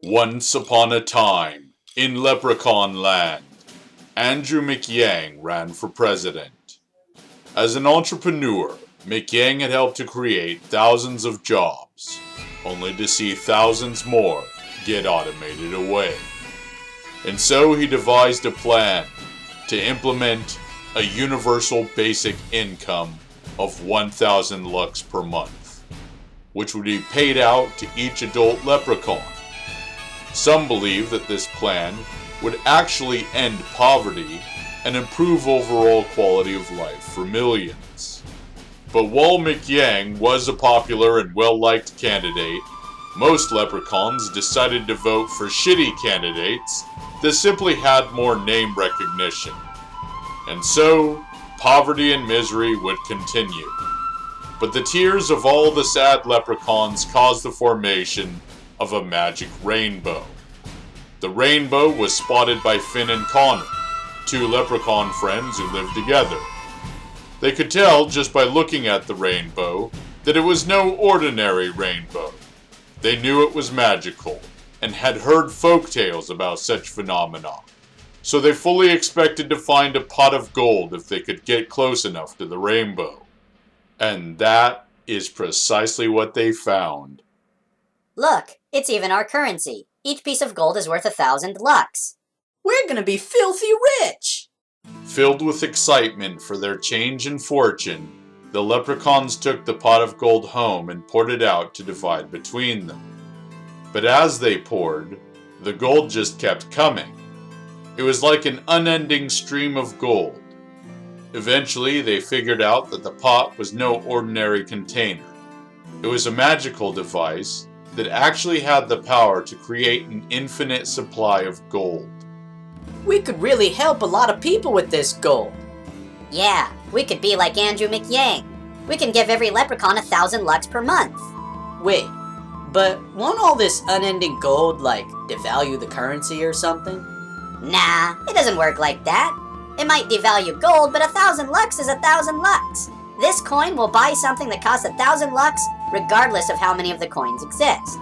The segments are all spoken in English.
Once upon a time, in Leprechaun land, Andrew McYang ran for president. As an entrepreneur, McYang had helped to create thousands of jobs, only to see thousands more get automated away. And so he devised a plan to implement a universal basic income of 1,000 lux per month, which would be paid out to each adult leprechaun. Some believe that this plan would actually end poverty and improve overall quality of life for millions. But while McYang was a popular and well-liked candidate, most leprechauns decided to vote for shitty candidates that simply had more name recognition. And so, poverty and misery would continue. But the tears of all the sad leprechauns caused the formation of a magic rainbow. The rainbow was spotted by Finn and Connor, two leprechaun friends who lived together. They could tell just by looking at the rainbow that it was no ordinary rainbow. They knew it was magical and had heard folk tales about such phenomena, so they fully expected to find a pot of gold if they could get close enough to the rainbow. And that is precisely what they found. Look, it's even our currency. Each piece of gold is worth 1,000 lux. We're gonna be filthy rich! Filled with excitement for their change in fortune, the leprechauns took the pot of gold home and poured it out to divide between them. But as they poured, the gold just kept coming. It was like an unending stream of gold. Eventually, they figured out that the pot was no ordinary container. It was a magical device that actually had the power to create an infinite supply of gold. We could really help a lot of people with this gold. Yeah, we could be like Andrew McYang. We can give every leprechaun 1,000 lux per month. Wait, but won't all this unending gold, devalue the currency or something? Nah, it doesn't work like that. It might devalue gold, but 1,000 lux is 1,000 lux. This coin will buy something that costs 1,000 lux, regardless of how many of the coins exist.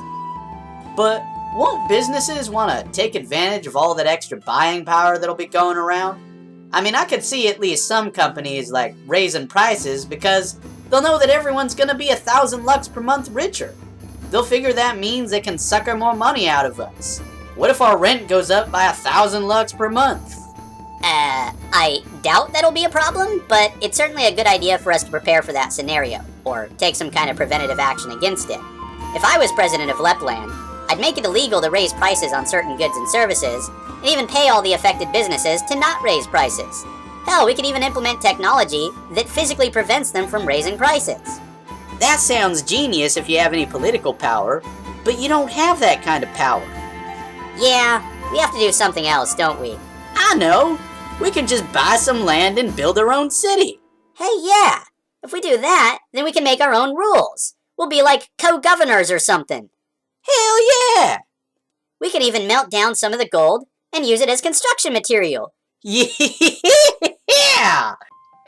But won't businesses want to take advantage of all that extra buying power that'll be going around? I mean, I could see at least some companies, raising prices because they'll know that everyone's gonna be 1,000 lux per month richer. They'll figure that means they can sucker more money out of us. What if our rent goes up by 1,000 lux per month? I doubt that'll be a problem, but it's certainly a good idea for us to prepare for that scenario, or take some kind of preventative action against it. If I was president of Lepland, I'd make it illegal to raise prices on certain goods and services, and even pay all the affected businesses to not raise prices. Hell, we could even implement technology that physically prevents them from raising prices. That sounds genius if you have any political power, but you don't have that kind of power. Yeah, we have to do something else, don't we? I know! We can just buy some land and build our own city. Hey, yeah! If we do that, then we can make our own rules. We'll be like co-governors or something. Hell yeah! We could even melt down some of the gold and use it as construction material. Yeah!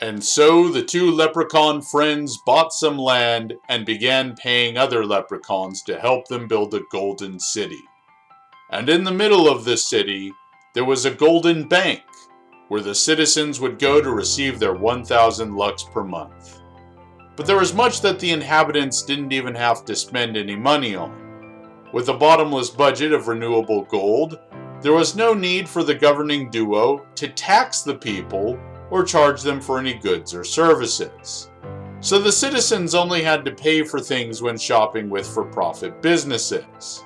And so the two leprechaun friends bought some land and began paying other leprechauns to help them build a golden city. And in the middle of this city, there was a golden bank, where the citizens would go to receive their 1,000 lux per month. But there was much that the inhabitants didn't even have to spend any money on. With a bottomless budget of renewable gold, there was no need for the governing duo to tax the people or charge them for any goods or services. So the citizens only had to pay for things when shopping with for-profit businesses.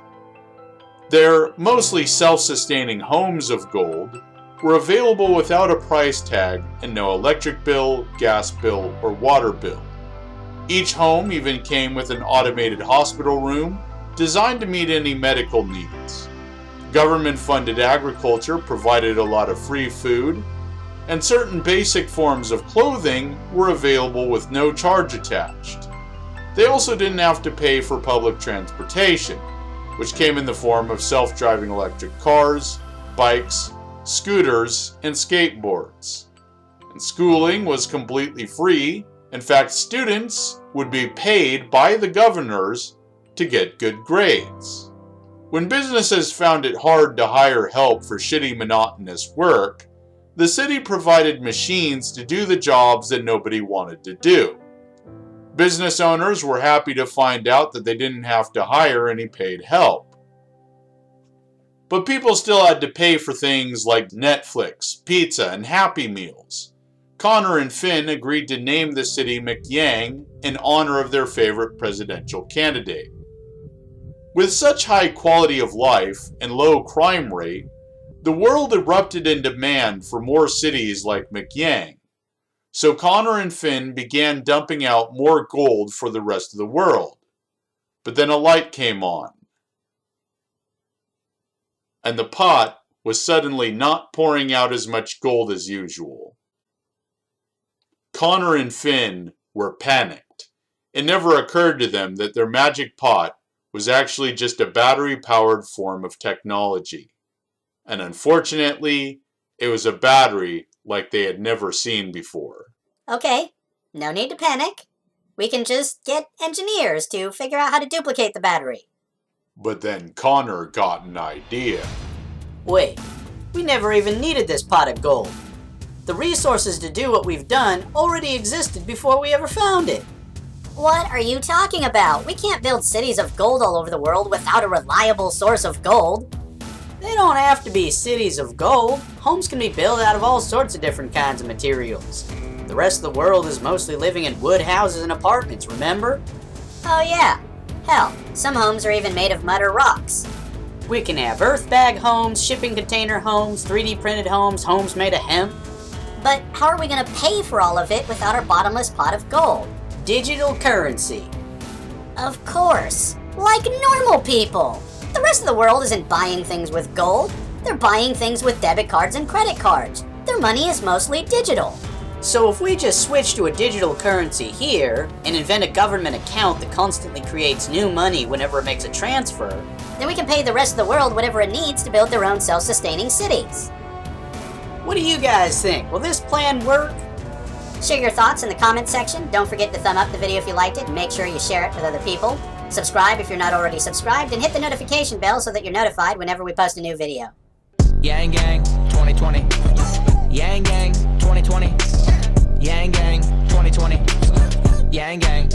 Their mostly self-sustaining homes of gold were available without a price tag and no electric bill, gas bill, or water bill. Each home even came with an automated hospital room designed to meet any medical needs. Government-funded agriculture provided a lot of free food, and certain basic forms of clothing were available with no charge attached. They also didn't have to pay for public transportation, which came in the form of self-driving electric cars, bikes, scooters, and skateboards. And schooling was completely free. In fact, students would be paid by the governors to get good grades. When businesses found it hard to hire help for shitty, monotonous work, the city provided machines to do the jobs that nobody wanted to do. Business owners were happy to find out that they didn't have to hire any paid help. But people still had to pay for things like Netflix, pizza, and Happy Meals. Connor and Finn agreed to name the city McYang in honor of their favorite presidential candidate. With such high quality of life and low crime rate, the world erupted in demand for more cities like McYang. So Connor and Finn began dumping out more gold for the rest of the world. But then a light came on, and the pot was suddenly not pouring out as much gold as usual. Connor and Finn were panicked. It never occurred to them that their magic pot was actually just a battery-powered form of technology. And unfortunately, it was a battery like they had never seen before. Okay, no need to panic. We can just get engineers to figure out how to duplicate the battery. But then Connor got an idea. Wait, we never even needed this pot of gold. The resources to do what we've done already existed before we ever found it. What are you talking about? We can't build cities of gold all over the world without a reliable source of gold. They don't have to be cities of gold. Homes can be built out of all sorts of different kinds of materials. The rest of the world is mostly living in wood houses and apartments, remember? Oh yeah. Hell, some homes are even made of mud or rocks. We can have earth bag homes, shipping container homes, 3D printed homes, homes made of hemp. But how are we going to pay for all of it without our bottomless pot of gold? Digital currency. Of course. Like normal people. The rest of the world isn't buying things with gold. They're buying things with debit cards and credit cards. Their money is mostly digital. So if we just switch to a digital currency here and invent a government account that constantly creates new money whenever it makes a transfer, then we can pay the rest of the world whatever it needs to build their own self-sustaining cities. what do you guys think? Will this plan work? Share your thoughts in the comments section. Don't forget to thumb up the video if you liked it, and make sure you share it with other people. Subscribe if you're not already subscribed, and hit the notification bell so that you're notified whenever we post a new video. YangGang2020. YangGang2020. YangGang2020. YangGang.